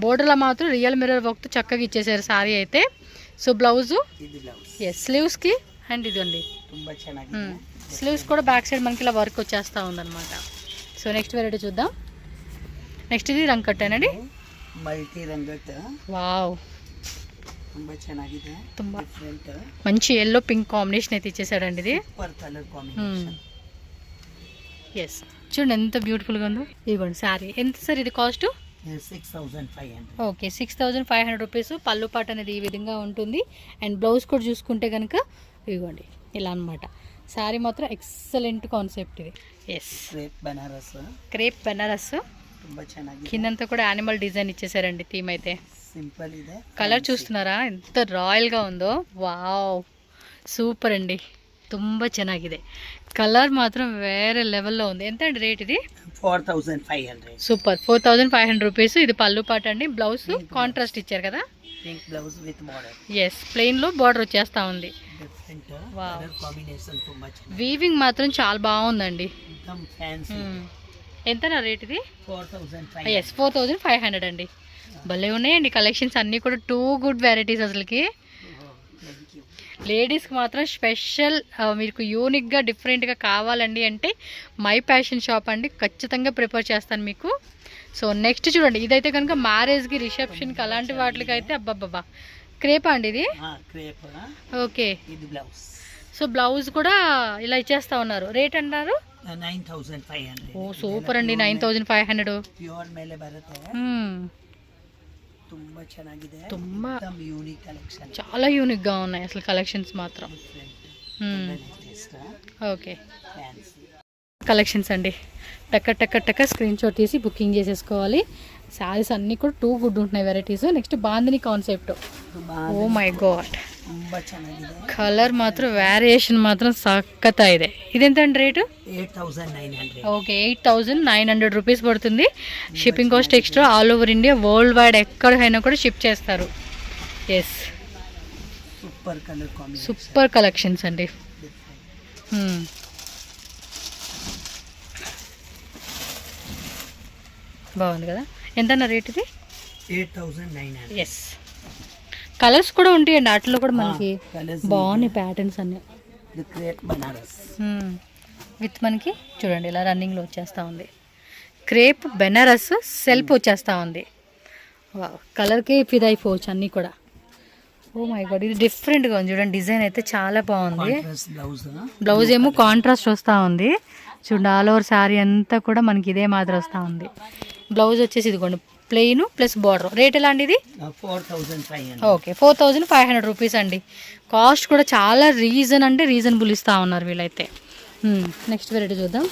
Speaker 1: బోర్డర్లో మాత్రం రియల్ మిర్రర్ వర్క్తో చక్కగా ఇచ్చేసారు సారీ అయితే. సో బ్లౌజు ఎస్, స్లీవ్స్కి అండ్ ఇదండి స్లీవ్స్ కూడా బ్యాక్ సైడ్ మనకి ఇలా వర్క్ వచ్చేస్తూ ఉందన్నమాట. సో నెక్స్ట్ వెరైటీ చూద్దాం. నెక్స్ట్ ఇది రంగట్టేనండి,
Speaker 2: మల్టీ రంగట్.
Speaker 1: వావ్,
Speaker 2: ತುಂಬಾ ಚೆನ್ನಾಗಿದೆ,
Speaker 1: ತುಂಬಾ
Speaker 2: ಡಿಫರೆಂಟ್.
Speaker 1: మంచి ఎల్లో పింక్ కాంబినేషన్ అయితే ఇచ్చేసాడండి. ఇది
Speaker 2: సూపర్ కలర్ కాంబినేషన్.
Speaker 1: ఎస్, చూడండి ఎంత బ్యూటిఫుల్గా ఉందో. ఇదిగోండి శారీ ఎంత సార్ ఇది కాస్ట్?
Speaker 2: 6500.
Speaker 1: Okay, 6500 rupees. పళ్ళు పాట అనేది ఈ విధంగా ఉంటుంది. అండ్ బ్లౌజ్ కూడా చూసుకుంటే కనుక ఇదిగోండి ఇలా అనమాట. శారీ మాత్రం ఎక్సలెంట్ కాన్సెప్ట్ ఇది. Yes,
Speaker 2: crepe Banaras.
Speaker 1: కిందంతా కూడా యానిమల్ డిజైన్ ఇచ్చేసారండి థీమ్ అయితే.
Speaker 2: సింపుల్ ಇದೆ.
Speaker 1: కలర్ చూస్తున్నారా ఎంత ರಾಯಲ್గా ఉందో. వావ్ సూపర్ అండి, ತುಂಬ ಚೆನ್ನಾಗಿದೆ. కలర్ మాత్రం వేరే లెవెల్లో ఉంది. ఎంత అండి రేట్ ఇది?
Speaker 2: 4500.
Speaker 1: Super, 4500 rupees. ఇది పళ్ళు పాట అండి. బ్లౌజ్ కాంట్రాస్ట్ ఇచ్చారు కదా.
Speaker 2: Pink blouse with border.
Speaker 1: Yes, ప్లెయిన్లో బార్డర్ వచ్చేస్తా ఉంది.
Speaker 2: Different
Speaker 1: Wow.
Speaker 2: కలర్ కాంబినేషన్ ತುಂಬ ಚೆನ್ನಾಗಿದೆ.
Speaker 1: వీవింగ్ మాత్రం చాలా బాగుందండి.
Speaker 2: एकदम ఫ్యాన్సీ.
Speaker 1: ఎంత నా రేట్ ఇది?
Speaker 2: 4500.
Speaker 1: ఎస్, 4500 అండి. భలే ఉన్నాయండి కలెక్షన్స్ అన్నీ కూడా. టూ గుడ్ వెరైటీస్ అసలుకి.
Speaker 2: Thank you.
Speaker 1: లేడీస్కి మాత్రం స్పెషల్, మీకు యూనిక్గా డిఫరెంట్గా కావాలండి అంటే మై ప్యాషన్ షాప్ అండి, ఖచ్చితంగా ప్రిఫర్ చేస్తాను మీకు. సో నెక్స్ట్ చూడండి, ఇదైతే కనుక మ్యారేజ్కి, రిసెప్షన్కి అలాంటి వాటికి అయితే అబ్బాబ్బా క్రేపా అండి ఇది.
Speaker 2: క్రేప్.
Speaker 1: ఓకే.
Speaker 2: ఇది బ్లౌజ్.
Speaker 1: సో బ్లౌజ్ కూడా ఇలా ఇచ్చేస్తా ఉన్నారు. రేట్ అన్నారు
Speaker 2: 9500.
Speaker 1: ఓ సూపర్ అండి, 9500.
Speaker 2: ಪ್ಯೂರ್ ಮೇಲೆ ಬರುತ್ತೆ. ತುಂಬಾ ಚೆನ್ನಾಗಿದೆ.
Speaker 1: ತುಂಬಾ
Speaker 2: యూనిక్ కలెక్షన్.
Speaker 1: చాలా యూనిక్గా ఉన్నాయి అసలు కలెక్షన్స్ మాత్రం. ఓకే, కలెక్షన్స్ అండి. టక్క టక్క టక్క స్క్రీన్ షాట్ తీసి బుకింగ్ చేసేసుకోవాలి. శారీస్ అన్నీ కూడా టూ గుడ్ ఉంటున్నాయి varieties. Next bandhani concept. Oh my god,
Speaker 2: ತುಂಬಾ ಚೆನ್ನಾಗಿದೆ.
Speaker 1: కలర్ మాత్రం వేరియేషన్ మాత్రం సక్కతా ಇದೆ. ఇదెంత అండి రేటు?
Speaker 2: 8900.
Speaker 1: ఓకే, 8900 రూపీస్ పడుతుంది. Shipping cost extra. All over India, world wide ఎక్కడికైనా కూడా షిప్ చేస్తారు. Yes,
Speaker 2: super colour combination.
Speaker 1: Super collections అండి. బాగుంది కదా. ఎంత అన్న రేట్ ఇది?
Speaker 2: 8900.
Speaker 1: ఎస్, కలర్స్ కూడా ఉంటాయండి వాటిలో కూడా మనకి. బాగున్నాయి ప్యాటర్న్స్ అన్నీ.
Speaker 2: క్రేప్ బనారస్
Speaker 1: విత్ మనకి చూడండి ఇలా రన్నింగ్లో వచ్చేస్తూ ఉంది. క్రేప్ బెనారస్ సెల్ఫ్ వచ్చేస్తూ ఉంది. కలర్కి ఫిదా అయిపోవచ్చు అన్నీ కూడా. ఓ మై గాడ్, ఇది డిఫరెంట్గా ఉంది చూడండి. డిజైన్ అయితే చాలా బాగుంది. బ్లౌజ్ ఏమో కాంట్రాస్ట్ వస్తూ ఉంది చూడండి. ఆల్ ఓవర్ శారీ అంతా కూడా మనకి ఇదే మాదిరి వస్తూ ఉంది. బ్లౌజ్ వచ్చేసి ఇదిగోండి ప్లెయిన్ ప్లస్ బార్డర్. రేట్ ఎలా అండి ఇది?
Speaker 2: 4500.
Speaker 1: ఓకే, 4500 రూపీస్ అండి. కాస్ట్ కూడా చాలా రీజనబుల్ ఇస్తూ ఉన్నారు వీళ్ళైతే. నెక్స్ట్ వెరైటీ చూద్దాం.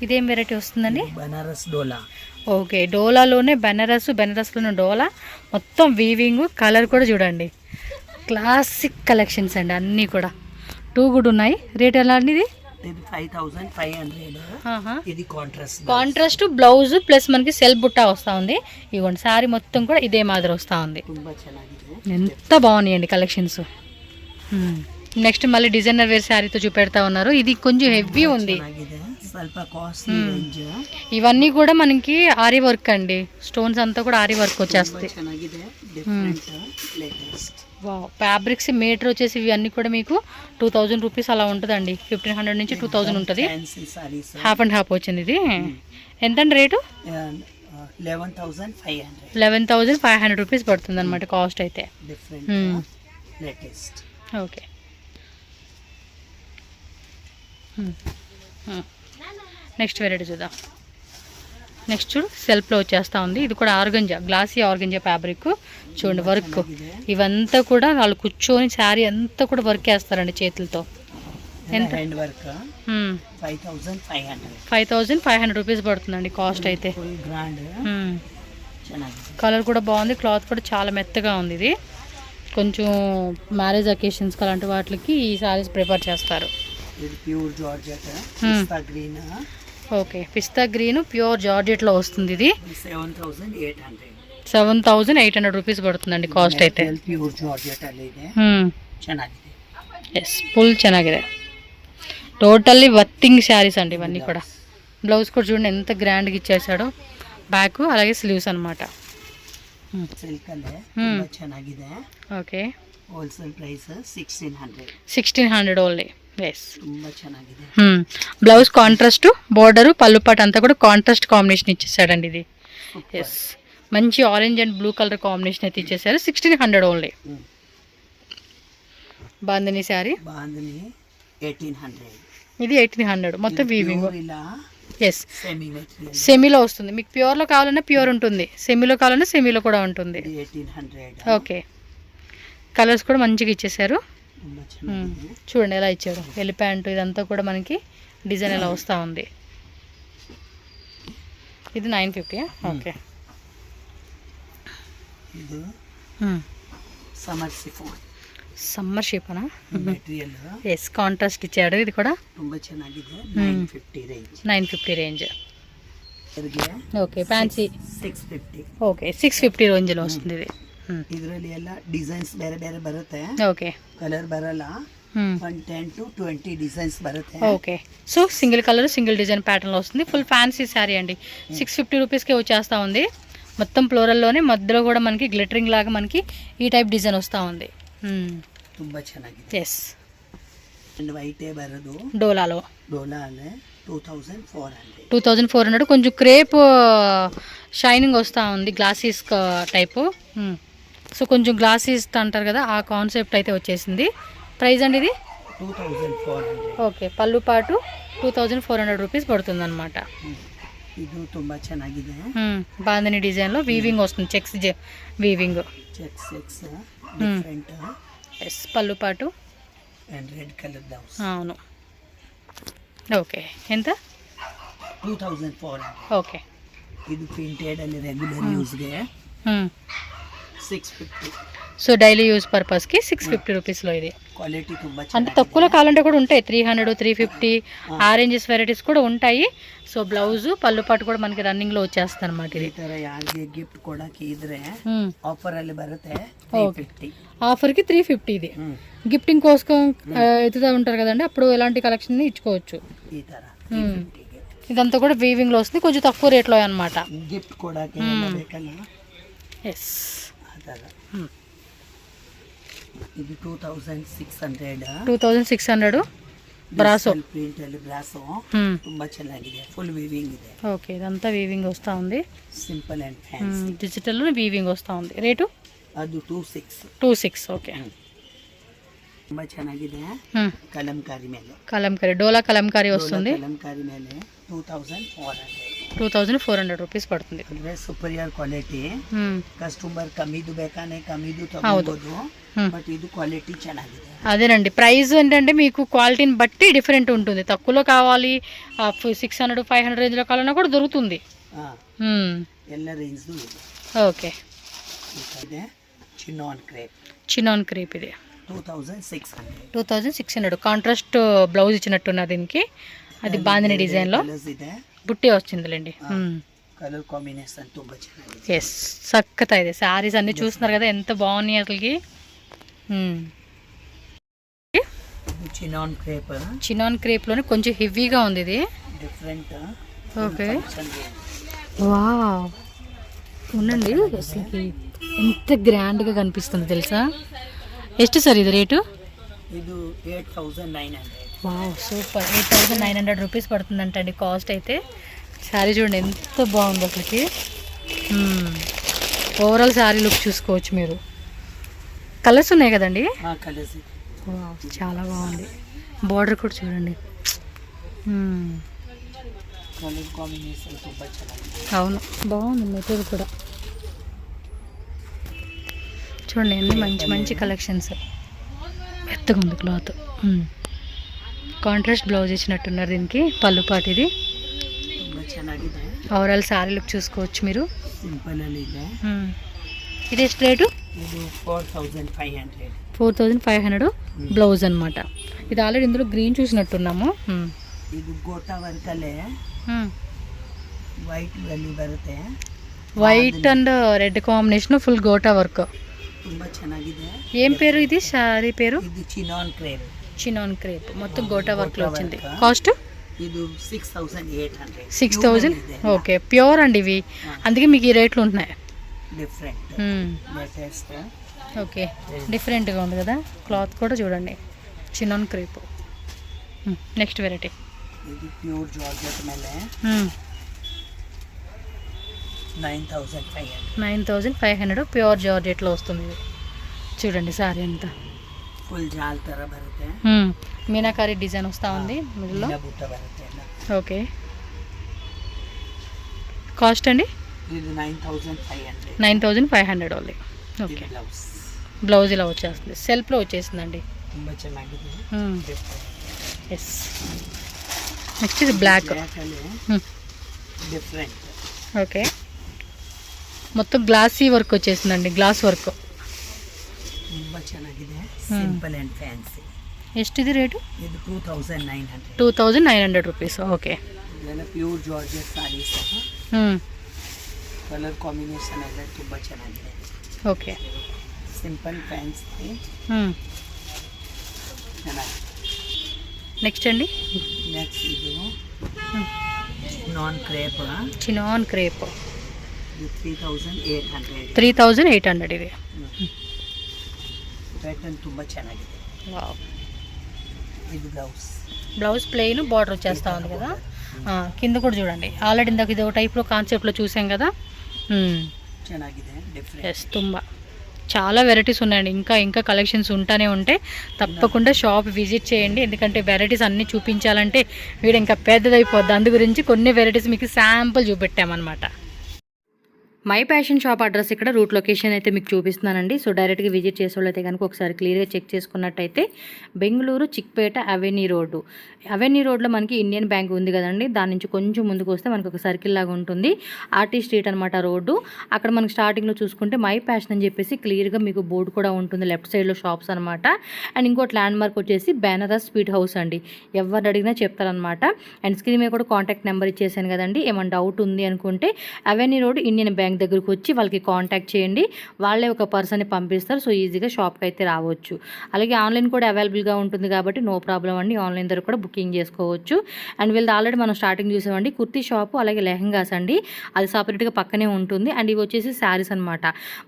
Speaker 1: ఇదేం వెరైటీ వస్తుందండి?
Speaker 2: బనారస్ డోలా.
Speaker 1: ఓకే, డోలాలోనే బెనారస్లోనే డోలా. మొత్తం వీవింగ్, కలర్ కూడా చూడండి. క్లాసిక్ కలెక్షన్స్ అండి అన్నీ కూడా. టూ గుడ్ ఉన్నాయి. రేట్ ఎలా అండి ఇది?
Speaker 2: ఇది 5500. ఇది
Speaker 1: కాంట్రాస్ట్ బ్లౌజ్ ప్లస్ మనకి సెల్ఫ్ బుట్టా వస్తూ ఉంది. ఇదిగోండి శారీ మొత్తం కూడా ఇదే మాదిరి వస్తూ ఉంది. ఎంత బాగున్నాయండి కలెక్షన్స్. నెక్స్ట్ మళ్ళీ డిజైనర్ వేర్ శారీతో చూపెడతా ఉన్నారు. ఇది కొంచెం హెవీ ఉంది. ఇవన్నీ కూడా మనకి ఆరి వర్క్ అండి. స్టోన్స్ అంతా కూడా ఆరి వర్క్ వచ్చేస్తాయి. ఫ్యాబ్రిక్స్ మీటర్ వచ్చేసి ఇవన్నీ కూడా మీకు 2000 రూపీస్ అలా ఉంటుందండి. 1500 నుంచి 2000 ఉంటుంది. హాఫ్ అండ్ హాఫ్ వచ్చింది ఇది. ఎంతండి రేటు? 11,500 రూపీస్ పడుతుంది అనమాట కాస్ట్ అయితే. ఓకే, నెక్స్ట్ వెరైటీ చూద్దాం. నెక్స్ట్ చూడు, సెల్ఫ్లో వచ్చేస్తూ ఉంది. ఇది కూడా ఆర్గంజా, గ్లాసీ ఆర్గంజా ఫ్యాబ్రిక్ చూడండి. వర్క్ ఇవంతా కూడా వాళ్ళు కూర్చొని శారీ అంతా కూడా వర్క్ వేస్తారండి చేతులతో. ఎంత? 5500 రూపీస్ పడుతుందండి కాస్ట్ అయితే. కలర్ కూడా బాగుంది. క్లాత్ కూడా చాలా మెత్తగా ఉంది. ఇది కొంచెం మ్యారేజ్ అకేషన్స్కి అలాంటి వాటికి ఈ శారీస్ ప్రిఫర్ చేస్తారు. ఓకే, పిస్తా గ్రీన్ ప్యూర్ జార్జెట్లో వస్తుంది. ఇది 7800 రూపీస్ పడుతుందండి కాస్ట్ అయితే. ఎస్, ఫుల్ ಚೆನ್ನಾಗಿದೆ. టోటల్లీ వర్తింగ్ శారీస్ అండి ఇవన్నీ కూడా. బ్లౌజ్ కూడా చూడండి ఎంత గ్రాండ్గా ఇచ్చేసాడో. బ్యాక్ అలాగే స్లీవ్స్ అనమాట. Okay,
Speaker 2: wholesale price
Speaker 1: 1600 only. Yes, blouse contrast, border, పళ్ళు పాట అంతా కూడా కాంట్రాస్ట్ కాంబినేషన్ ఇచ్చేసాడండి ఇది. ఎస్, మంచి orange and blue colour combination అయితే ఇచ్చేసారు. 1600 ఓన్లీ. బాందిని శారీ ఇది 1800. మొత్తం వీవింగ్. ఎస్, సెమీలో వస్తుంది. మీకు ప్యూర్లో కావాలన్నా ప్యూర్ ఉంటుంది, సెమీలో కావాలన్నా సెమీలో కూడా ఉంటుంది. ఓకే, కలర్స్ కూడా మంచిగా ఇచ్చేసారు. చూడండి ఎలా ఇచ్చాడు. ఎల్లి ప్యాంటు ఇదంతా కూడా మనకి డిజైన్ ఎలా వస్తూ ఉంది. ఇది 950. ఓకే.
Speaker 2: ಇದು ಸಮರ್ ಶಿಫಾನ್.
Speaker 1: సమ్మర్ షేపనా?
Speaker 2: మెటీరియల్
Speaker 1: ఎస్, కాంట్రాస్ట్ ఇచ్చాడు. ఇది కూడా
Speaker 2: ತುಂಬಾ ಚೆನ್ನಾಗಿದೆ. 950 ರೇಂಜ್.
Speaker 1: 950 రేంజ్.
Speaker 2: ಇದರಿಗೆ
Speaker 1: ఓకే. ఫ్యాన్సీ
Speaker 2: 650.
Speaker 1: ఓకే, 650 రేంజ్లో వస్తుంది ఇది.
Speaker 2: ಇದರಲ್ಲಿ ಎಲ್ಲ ಡಿಸೈನ್ಸ್ ಬೇರೆ ಬೇರೆ ಬರುತ್ತೆ.
Speaker 1: ఓకే.
Speaker 2: ಕಲರ್ ಬರಲ್ಲ. 10 to 20 డిజైన్స్ బರುತ್ತೆ.
Speaker 1: Okay. So single colour single design ప్యాటర్న్లో వస్తుంది. ఫుల్ ఫ్యాన్సీ శారీ అండి. 650 రూపీస్కే వచ్చేస్తూ ఉంది. మొత్తం ఫ్లోరల్లోనే మధ్యలో కూడా మనకి గ్లిటరింగ్ లాగా మనకి ఈ టైప్ డిజైన్ వస్తూ ఉంది.
Speaker 2: ತುಂಬಾ ಚೆನ್ನಾಗಿದೆ.
Speaker 1: ఎస్.
Speaker 2: అండ్ వైటే బరదు.
Speaker 1: డోలాలో
Speaker 2: 2400.
Speaker 1: 2400. కొంచెం క్రేప్ షైనింగ్ వస్తూ ఉంది, గ్లాసీస్ టైపు. సో కొంచెం గ్లాసీస్ అంటారు కదా, ఆ కాన్సెప్ట్ అయితే వచ్చేసింది. ప్రైస్ అండి ఇది
Speaker 2: 2400.
Speaker 1: ఓకే. పళ్ళు పాటు 2400 రూపీస్ పడుతుంది అనమాట.
Speaker 2: ಇದು ತುಂಬಾ ಚೆನ್ನಾಗಿದೆ.
Speaker 1: బాందని డిజైన్లో వీవింగ్ వస్తుంది, checks weaving.
Speaker 2: Checks different.
Speaker 1: Yes. పళ్ళు పాటు
Speaker 2: అండ్ రెడ్ కలర్ బ్లౌజ్.
Speaker 1: అవును. ఓకే. ఎంత?
Speaker 2: 2400.
Speaker 1: ఓకే.
Speaker 2: ಇದು ಪ್ರಿಂಟೆಡ್ ಅಲ್ಲಿ ರೆಗ್ಯುಲರ್ ಯೂಸ್ಗೆ 650.
Speaker 1: సో డైలీ యూజ్ పర్పస్కి 650 రూపీస్లో ఇది.
Speaker 2: క్వాలిటీ ತುಂಬಾ
Speaker 1: అంటే
Speaker 2: ಚೆನ್ನಾಗಿದೆ.
Speaker 1: తక్కువలో కావాలంటే కూడా ఉంటాయి, 300, 350 ఆరెంజెస్ వెరైటీస్ కూడా ఉంటాయి. సో బ్లౌజు పళ్ళు పాటు కూడా మనకి రన్నింగ్లో వచ్చేస్తుంది అనమాట
Speaker 2: ಈ
Speaker 1: ఇది.
Speaker 2: ತರ ಯಾರಿಗೆ ಗಿಫ್ಟ್ ಕೊಡಕ್ಕೆ ಇದ್ರೆ ಆಫರ್ ಅಲ್ಲಿ ಬರುತ್ತೆ.
Speaker 1: ఓకే.
Speaker 2: 350.
Speaker 1: ఆఫర్కి 350 ఇది. గిఫ్టింగ్ కోసం ఎత్తుతూ ఉంటారు కదండి, అప్పుడు ఎలాంటి కలెక్షన్ ఇచ్చుకోవచ్చు.
Speaker 2: ಈ ತರ 350 ಗೆ
Speaker 1: ఇదంతా కూడా వీవింగ్లో వస్తుంది, కొంచెం తక్కువ రేట్లో అనమాట.
Speaker 2: ಗಿಫ್ಟ್ ಕೊಡಕ್ಕೆ ಎಲ್ಲ ಬೇಕಲ್ಲ.
Speaker 1: ఎస్.
Speaker 2: ಆ ತರ. ಇದು 2600.
Speaker 1: 2600 బ్రాసో
Speaker 2: ಪ್ರಿಂಟ್ ಅಲ್ಲಿ ಬ್ರಾಸೋ ತುಂಬಾ ಚೆನ್ನಾಗಿದೆ. ಫುಲ್ ವೀವಿಂಗ್ ಇದೆ.
Speaker 1: ఓకే. ఇదంతా వీవింగ్ వస్తూ ఉంది,
Speaker 2: simple and fancy.
Speaker 1: Digital weaving వస్తూ ఉంది. రేటు
Speaker 2: ಅದು 26.
Speaker 1: 26. ఓకే.
Speaker 2: ತುಂಬಾ ಚೆನ್ನಾಗಿದೆ. ಕಲಂಕಾರಿ ಮೇಲೆ
Speaker 1: కలంకారీ, డోలా కలంకారీ వస్తుంది.
Speaker 2: ಕಲಂಕಾರಿ ಮೇಲೆ 2400.
Speaker 1: 2400 రూపీస్ పడుతుంది.
Speaker 2: ಅಂದ್ರೆ ಸುಪೀರಿಯರ್ ಕ್ವಾಲಿಟಿ. ಕಸ್ಟಮರ್ ಕಮ್ಮಿದು ಬೇಕಾನೆ ಕಮ್ಮಿದು ತಗೋಬಹುದು. బట్ ఇది క్వాలిటీ ಚೆನ್ನಾಗಿದೆ.
Speaker 1: అదేనండి, ప్రైస్ ఏంటంటే మీకు క్వాలిటీని బట్టి డిఫరెంట్ ఉంటుంది. తక్కువలో కావాలి 600, 500 రేంజ్లో కావాలన్నా కూడా దొరుకుతుంది.
Speaker 2: ಎಲ್ಲ ರೇಂಜ್ ಇದೆ.
Speaker 1: ఓకే.
Speaker 2: ಇದೆ ಚಿನಾನ್ ಕ್ರೇಪ್.
Speaker 1: చినాన్ క్రేప్ ఇది
Speaker 2: 2600.
Speaker 1: 2600. కాంట్రాస్ట్ బ్లౌజ్ ఇచ్చినట్టున్నారు దీనికి. అది బాందిని డిజైన్లో
Speaker 2: ಕಲರ್ಸ್ ಇದೆ.
Speaker 1: బుట్టి వచ్చిందిలేండి.
Speaker 2: కలర్ కాంబినేషన్ ತುಂಬಾ ಚೆನ್ನಾಗಿದೆ.
Speaker 1: ఎస్. చక్కతా ಇದೆ. శారీస్ అన్నీ చూస్తున్నారు కదా ఎంత బాగున్నాయి అసలుకి.
Speaker 2: Chinon crepe.
Speaker 1: చినాన్ క్రేప్లోనే కొంచెం హెవీగా ఉంది ఇది.
Speaker 2: డిఫరెంట్.
Speaker 1: ఓకే. వావ్, ఉండండి అసలుకి ఎంత గ్రాండ్గా కనిపిస్తుంది తెలుసా. ಎಷ್ಟು సార్ ఇది రేటు?
Speaker 2: ಇದು 8900.
Speaker 1: Wow, super. 8900 రూపీస్ పడుతుందంటండి కాస్ట్ అయితే. శారీ చూడండి ఎంత బాగుంది అసలుకి. ఓవరాల్ శారీ లుక్ చూసుకోవచ్చు మీరు. కలర్స్ ఉన్నాయి కదండి.
Speaker 2: కలర్స్
Speaker 1: వావ్, చాలా బాగుంది. బార్డర్ కూడా చూడండి.
Speaker 2: కలర్ కాంబినేషన్ ತುಂಬಾ ಚೆನ್ನಾಗಿದೆ.
Speaker 1: అవును, బాగుంది మెటీరియల్ కూడా. చూడండి అన్ని మంచి మంచి కలెక్షన్స్. మెత్తగా ఉంది క్లాత్. కాంట్రాస్ట్ బ్లౌజ్ ఇచ్చినట్టున్నారు దీనికి. పళ్ళు పాటు ఇది.
Speaker 2: ತುಂಬಾ ಚೆನ್ನಾಗಿದೆ.
Speaker 1: ఓవరాల్ శారీ లుక్ చూసుకోవచ్చు మీరు.
Speaker 2: సింపుల్ ಅಲ್ಲಿ ಇದೆ.
Speaker 1: ఇది ಎಷ್ಟು రేటు?
Speaker 2: ಇದು 4500.
Speaker 1: 4500 బ్లౌజ్ అనమాట. ఇది ఆల్రెడీ ఇందులో గ్రీన్ చూసినట్టున్నాము.
Speaker 2: ಇದು ಗೋಟಾ ವರ್ಕ್ ಅಲ್ಲೇ ವೈಟ್ ಅಲ್ಲಿ ಬರುತ್ತೆ.
Speaker 1: White and red combination, full gota work.
Speaker 2: ತುಂಬಾ ಚೆನ್ನಾಗಿದೆ.
Speaker 1: ఏం పేరు ఇది శారీ పేరు?
Speaker 2: ಇದು ಚಿನಾನ್ ಕ್ರೇಪ್.
Speaker 1: చినాన్ క్రేప్ మొత్తం గోటా వర్క్లో వచ్చింది. కాస్ట్
Speaker 2: ಇದು 6800.
Speaker 1: 6000. ఓకే, ప్యూర్ అండి ఇవి, అందుకే మీకు ఈ రేట్లు ఉంటున్నాయి.
Speaker 2: Different latest.
Speaker 1: ఓకే, డిఫరెంట్గా ఉంది కదా. క్లాత్ కూడా చూడండి, చినాన్ క్రేప్. నెక్స్ట్ వెరైటీ
Speaker 2: ಇದು ಪ್ಯೂರ್ ಜಾರ್ಜೆಟ್ ಮೇಲೆ 9500.
Speaker 1: 9500 ప్యూర్ జార్జెట్లో వస్తుంది ఇది. చూడండి సారీ అంతా
Speaker 2: ಫುಲ್ ಜಾಲ್ ತರ ಬರುತ್ತೆ.
Speaker 1: మీనాకారి డిజైన్ వస్తూ ఉంది మిడిల్లో.
Speaker 2: ಬುಟ್ಟ ಬರುತ್ತೆ ಎಲ್ಲ.
Speaker 1: ఓకే, కాస్ట్ అండి
Speaker 2: ಇದು 9500.
Speaker 1: 9500 ఓన్లీ. Okay,
Speaker 2: blouse.
Speaker 1: బ్లౌజ్ ఇలా వచ్చేస్తుంది, సెల్ఫ్లో వచ్చేసిందండి.
Speaker 2: ತುಂಬಾ ಚೆನ್ನಾಗಿದೆ.
Speaker 1: ఎస్. నెక్స్ట్ ఇది బ్లాక్.
Speaker 2: డిఫరెంట్.
Speaker 1: ఓకే, మొత్తం గ్లాసీ వర్క్ వచ్చేసిందండి, గ్లాస్ వర్క్.
Speaker 2: ತುಂಬ ಚೆನ್ನಾಗಿದೆ, ಸಿಂಪಲ್ ಆ್ಯಂಡ್ ಫ್ಯಾನ್ಸಿ.
Speaker 1: ಎಷ್ಟಿದೆ ರೇಟು?
Speaker 2: ಇದು 2900.
Speaker 1: 2900 rupees. ಓಕೆ.
Speaker 2: ಇದೆಲ್ಲ ಪ್ಯೂರ್ ಜಾರ್ಜೆಟ್ ಸಾರಿ ಸಹ. ಕಲರ್ ಕಾಂಬಿನೇಷನ್ ಎಲ್ಲ ತುಂಬ ಚೆನ್ನಾಗಿದೆ.
Speaker 1: ಓಕೆ.
Speaker 2: ಸಿಂಪಲ್ ಫ್ಯಾನ್ಸಿ ಚೆನ್ನಾಗಿದೆ.
Speaker 1: నెక్స్ట్ అండి,
Speaker 2: నెక్స్ట్ ఇది నాన్ క్రేప్.
Speaker 1: Chinon crepe
Speaker 2: 3800.
Speaker 1: 3800 ఇది.
Speaker 2: ప్యాటర్న్ ತುಂಬ ಚೆನ್ನಾಗಿದೆ.
Speaker 1: వావ్.
Speaker 2: ఇది
Speaker 1: బ్లౌజ్ ప్లెయిన్, బార్డర్ వచ్చేస్తా ఉంది కదా. కింద కూడా చూడండి, ఆల్రెడీ ఇందాక ఇది ఒక టైప్లో కాన్సెప్ట్లో చూసాం కదా.
Speaker 2: ಚೆನ್ನಾಗಿದೆ, డిఫరెంట్.
Speaker 1: ఎస్, తుంబా చాలా వెరైటీస్ ఉన్నాయండి. ఇంకా కలెక్షన్స్ ఉంటానే ఉంటాయి. తప్పకుండా షాప్ విజిట్ చేయండి, ఎందుకంటే వెరైటీస్ అన్నీ చూపించాలంటే వీడు ఇంకా పెద్దదైపోద్ది. అందు గురించి కొన్ని వెరైటీస్ మీకు శాంపుల్ చూపెట్టామన్నమాట. మై ప్యాషన్ షాప్ అడ్రస్ ఇక్కడ రూట్ లొకేషన్ అయితే మీకు చూపిస్తున్నానండి. సో డైరెక్ట్గా విజిట్ చేసే వాళ్ళైతే కనుక ఒకసారి క్లియర్గా చెక్ చేసుకున్నట్టయితే బెంగళూరు చిక్పేట అవెన్యూ రోడ్లో మనకి ఇండియన్ బ్యాంక్ ఉంది కదండి, దాని నుంచి కొంచెం ముందుకు వస్తే మనకు ఒక సర్కిల్ లాగా ఉంటుంది. ఆర్టీ స్ట్రీట్ అనమాట రోడ్డు. అక్కడ మనకి స్టార్టింగ్లో చూసుకుంటే మై ప్యాషన్ అని చెప్పేసి క్లియర్గా మీకు బోర్డు కూడా ఉంటుంది, లెఫ్ట్ సైడ్లో షాప్స్ అనమాట. అండ్ ఇంకోటి ల్యాండ్ మార్క్ వచ్చేసి బెనారస్ స్వీట్ హౌస్ అండి, ఎవరు అడిగినా చెప్తారనమాట. అండ్ స్క్రీన్ మీద కూడా కాంటాక్ట్ నెంబర్ ఇచ్చేసాను కదండి, ఏమైనా డౌట్ ఉంది అనుకుంటే అవెన్యూ రోడ్ ఇండియన్ బ్యాంక్ దగ్గరకు వచ్చి వాళ్ళకి కాంటాక్ట్ చేయండి, వాళ్ళే ఒక పర్సన్ని పంపిస్తారు. సో ఈజీగా షాప్కి అయితే రావచ్చు. అలాగే ఆన్లైన్ కూడా అవైలబుల్గా ఉంటుంది కాబట్టి నో ప్రాబ్లం అండి, ఆన్లైన్ ద్వారా కూడా బుకింగ్ చేసుకోవచ్చు. అండ్ వీళ్ళది ఆల్రెడీ మనం స్టార్టింగ్ చూసామండి, కుర్తీ షాపు అలాగే లెహంగాస్ అండి, అది సపరేట్గా పక్కనే ఉంటుంది. అండ్ ఇవి వచ్చేసి శారీస్ అనమాట.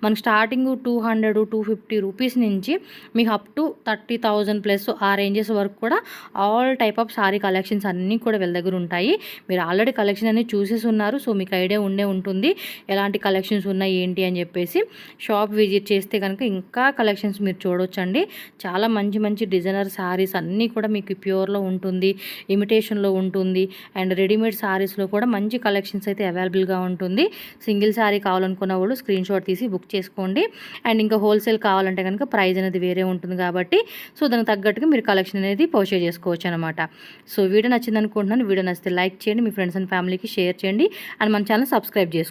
Speaker 1: మనకి స్టార్టింగ్ 200-250 రూపీస్ నుంచి మీకు అప్ టు 30,000 ప్లస్ ఆ రేంజెస్ వరకు కూడా all type of sari collections అన్నీ కూడా వీళ్ళ దగ్గర ఉంటాయి. మీరు ఆల్రెడీ కలెక్షన్ అన్ని చూసేసి ఉన్నారు, సో మీకు ఐడియా ఉండే ఉంటుంది ఎలాంటి కలెక్షన్స్ ఉన్నాయి ఏంటి అని చెప్పేసి. షాప్ విజిట్ చేస్తే కనుక ఇంకా కలెక్షన్స్ మీరు చూడొచ్చండి. చాలా మంచి డిజైనర్ శారీస్ అన్నీ కూడా మీకు ప్యూర్లో ఉంటుంది, ఇమిటేషన్లో ఉంటుంది. అండ్ రెడీమేడ్ శారీస్లో కూడా మంచి కలెక్షన్స్ అయితే అవైలబుల్గా ఉంటుంది. సింగిల్ శారీ కావాలనుకున్న వాళ్ళు స్క్రీన్ షాట్ తీసి బుక్ చేసుకోండి. అండ్ ఇంకా హోల్సేల్ కావాలంటే కనుక ప్రైస్ అనేది వేరే ఉంటుంది కాబట్టి సో దానికి తగ్గట్టుగా మీరు కలెక్షన్ అనేది పర్చేజ్ చేసుకోవచ్చు అనమాట. సో వీడియో నచ్చింది అనుకుంటున్నాను. వీడియో నచ్చితే లైక్ చేయండి, మీ ఫ్రెండ్స్ అండ్ ఫ్యామిలీకి షేర్ చేయండి, అండ్ మన ఛానల్ సబ్స్క్రైబ్ చేసుకోండి.